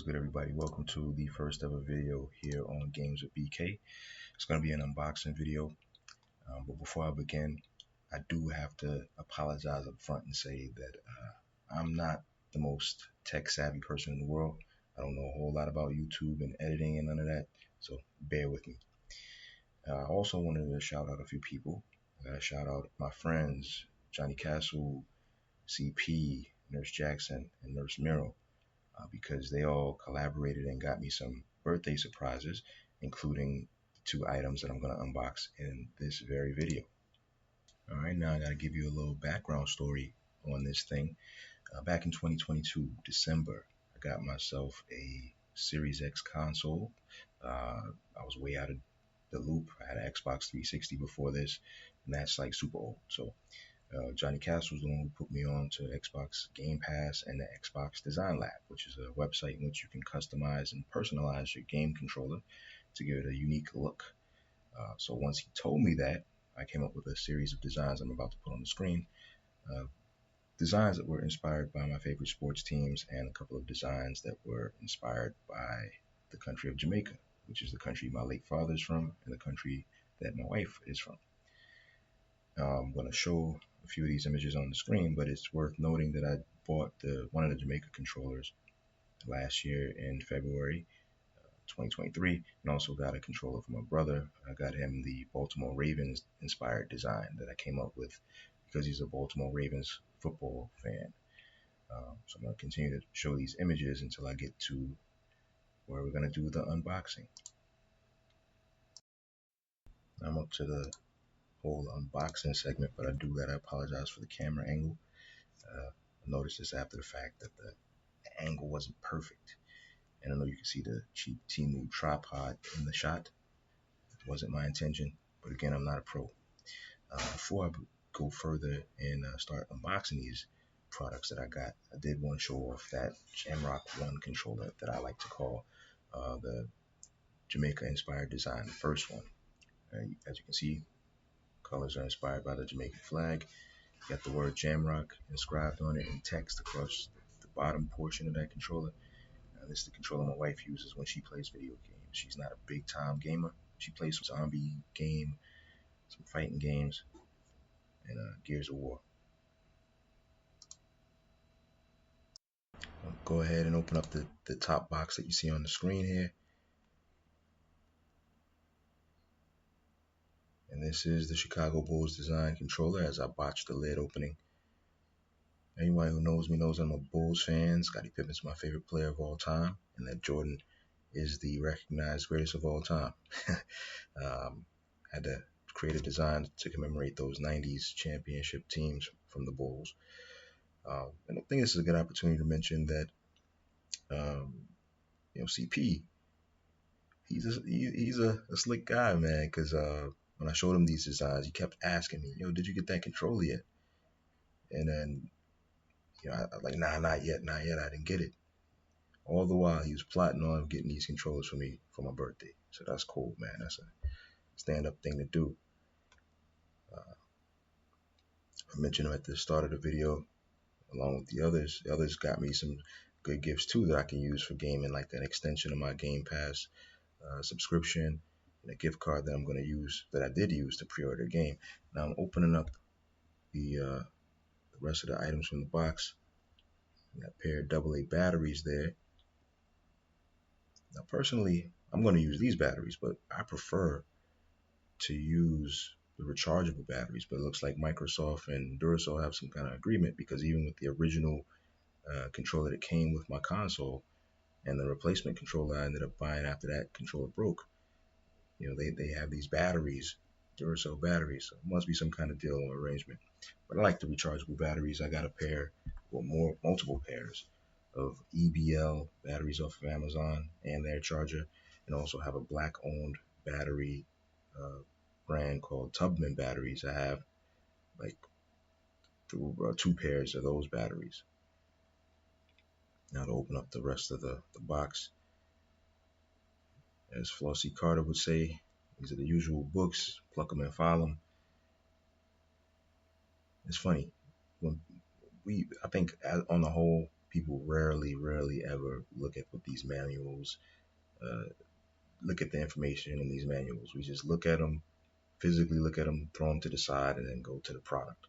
What's good, everybody? Welcome to the first ever video here on Games with BK. It's going to be an unboxing video, but before I begin, I do have to apologize up front and say that I'm not the most tech savvy person in the world. I don't know a whole lot about YouTube and editing and none of that, so bear with me. I also wanted to shout out a few people. I got to shout out my friends, Johnny Castle, CP, Nurse Jackson, and Nurse Miro. Because they all collaborated and got me some birthday surprises, including the two items that I'm going to unbox in this very video. Alright, now I got to give you a little background story on this thing. Back in 2022, December, I got myself a Series X console. I was way out of the loop. I had an Xbox 360 before this, and that's like super old. So Johnny Castle was the one who put me on to Xbox Game Pass and the Xbox Design Lab, which is a website in which you can customize and personalize your game controller to give it a unique look. So once he told me that, I came up with a series of designs I'm about to put on the screen. Designs that were inspired by my favorite sports teams and a couple of designs that were inspired by the country of Jamaica, which is the country my late father is from and the country that my wife is from. I'm going to show a few of these images on the screen, but it's worth noting that I bought one of the Jamaica controllers last year in February 2023, and also got a controller for my brother. I got him the Baltimore Ravens inspired design that I came up with because he's a Baltimore Ravens football fan. So I'm going to continue to show these images until I get to where we're going to do the unboxing. I'm up to the whole unboxing segment, but I do gotta apologize for the camera angle. I noticed this after the fact that the angle wasn't perfect, and I know you can see the cheap Temu tripod in the shot. It wasn't my intention, but again, I'm not a pro. Before I go further and start unboxing these products that I got, I did want to show off that Jamrock 1 controller that I like to call the Jamaica inspired design, the first one. As you can see, colors are inspired by the Jamaican flag. You got the word Jamrock inscribed on it in text across the bottom portion of that controller. This is the controller my wife uses when she plays video games. She's not a big time gamer. She plays some zombie game, some fighting games, and Gears of War. I'll go ahead and open up the top box that you see on the screen here. And this is the Chicago Bulls design controller as I botched the lid opening. Anyone who knows me knows I'm a Bulls fan. Scottie Pippen's my favorite player of all time, and that Jordan is the recognized greatest of all time. Had to create a design to commemorate those 90s championship teams from the Bulls. And I think this is a good opportunity to mention that, CP, he's a slick guy, man, because when I showed him these designs, he kept asking me, did you get that controller yet? And then, I like, nah, not yet, I didn't get it. All the while, he was plotting on getting these controllers for me for my birthday. So that's cool, man. That's a stand-up thing to do. I mentioned him at the start of the video, along with the others. The others got me some good gifts, too, that I can use for gaming, like an extension of my Game Pass subscription, and a gift card that I'm going to use, that I did use to pre-order a game. Now I'm opening up the rest of the items from the box. Got a pair of AA batteries there. Now personally, I'm going to use these batteries, but I prefer to use the rechargeable batteries. But it looks like Microsoft and Duracell have some kind of agreement, because even with the original controller that came with my console and the replacement controller I ended up buying after that controller broke, they have these batteries, Duracell batteries. So it must be some kind of deal or arrangement. But I like the rechargeable batteries. I got a pair, or multiple pairs of EBL batteries off of Amazon and their charger, and also have a black owned battery brand called Tubman batteries. I have like two pairs of those batteries. Now to open up the rest of the box, as Flossie Carter would say, these are the usual books, pluck them and file them. It's funny, when I think on the whole, people rarely ever look at what these manuals, look at the information in these manuals. We just look at them, physically look at them, throw them to the side, and then go to the product.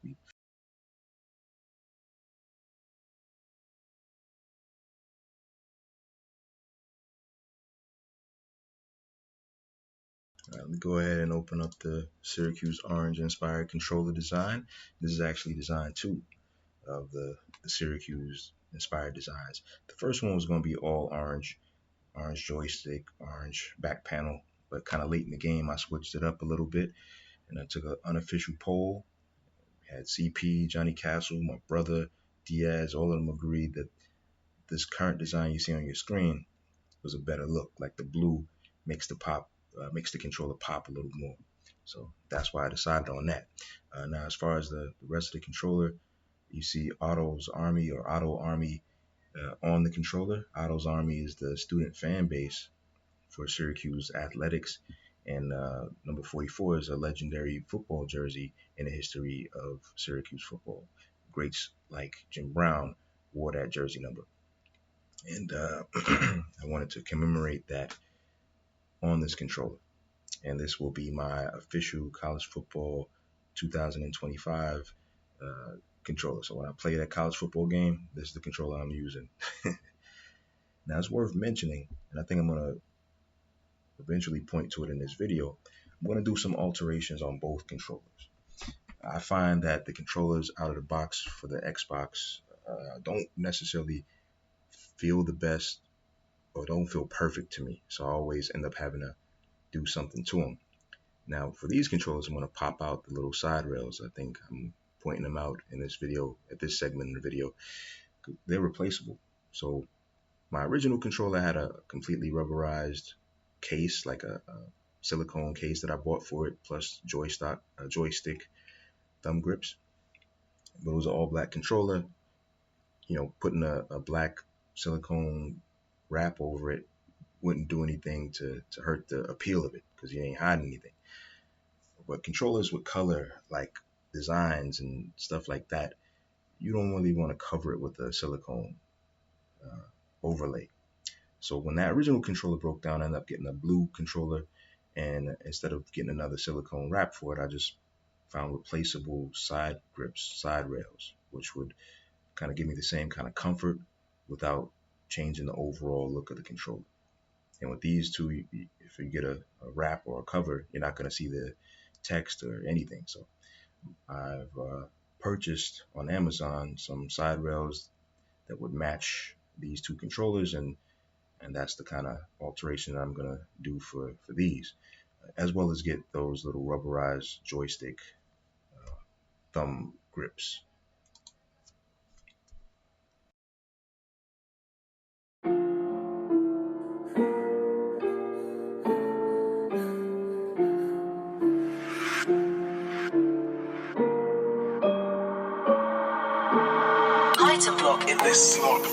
Let me go ahead and open up the Syracuse Orange inspired controller design. This is actually design 2 of the Syracuse inspired designs. The first one was going to be all orange joystick, orange back panel, but kind of late in the game I switched it up a little bit, and I took an unofficial poll. Had CP, Johnny Castle, my brother Diaz, all of them agreed that this current design you see on your screen was a better look. Like the blue makes the controller pop a little more. So that's why I decided on that. Now, as far as the rest of the controller, you see Otto's Army or Otto Army on the controller. Otto's Army is the student fan base for Syracuse athletics, and number 44 is a legendary football jersey in the history of Syracuse football. Greats like Jim Brown wore that jersey number, and I wanted to commemorate that on this controller. And this will be my official college football 2025 controller. So when I play that college football game, this is the controller I'm using. Now, it's worth mentioning, and I think I'm going to eventually point to it in this video, I'm going to do some alterations on both controllers. I find that the controllers out of the box for the Xbox don't necessarily feel the best or don't feel perfect to me. So I always end up having to do something to them. Now, for these controllers, I'm going to pop out the little side rails. I think I'm pointing them out in this video, at this segment in the video. They're replaceable. So my original controller had a completely rubberized case, like a silicone case that I bought for it, plus joystick thumb grips. But it was an all black controller. You know, putting a black silicone wrap over it wouldn't do anything to hurt the appeal of it, because you ain't hiding anything. But controllers with color, like designs and stuff like that, you don't really want to cover it with a silicone overlay. So when that original controller broke down, I ended up getting a blue controller, and instead of getting another silicone wrap for it, I just found replaceable side grips, side rails, which would kind of give me the same kind of comfort without changing the overall look of the controller. And with these two, if you get a wrap or a cover, you're not going to see the text or anything. So I've purchased on Amazon some side rails that would match these two controllers, and that's the kind of alteration that I'm going to do for these, as well as get those little rubberized joystick thumb grips. HITEMBLOCK in this slot.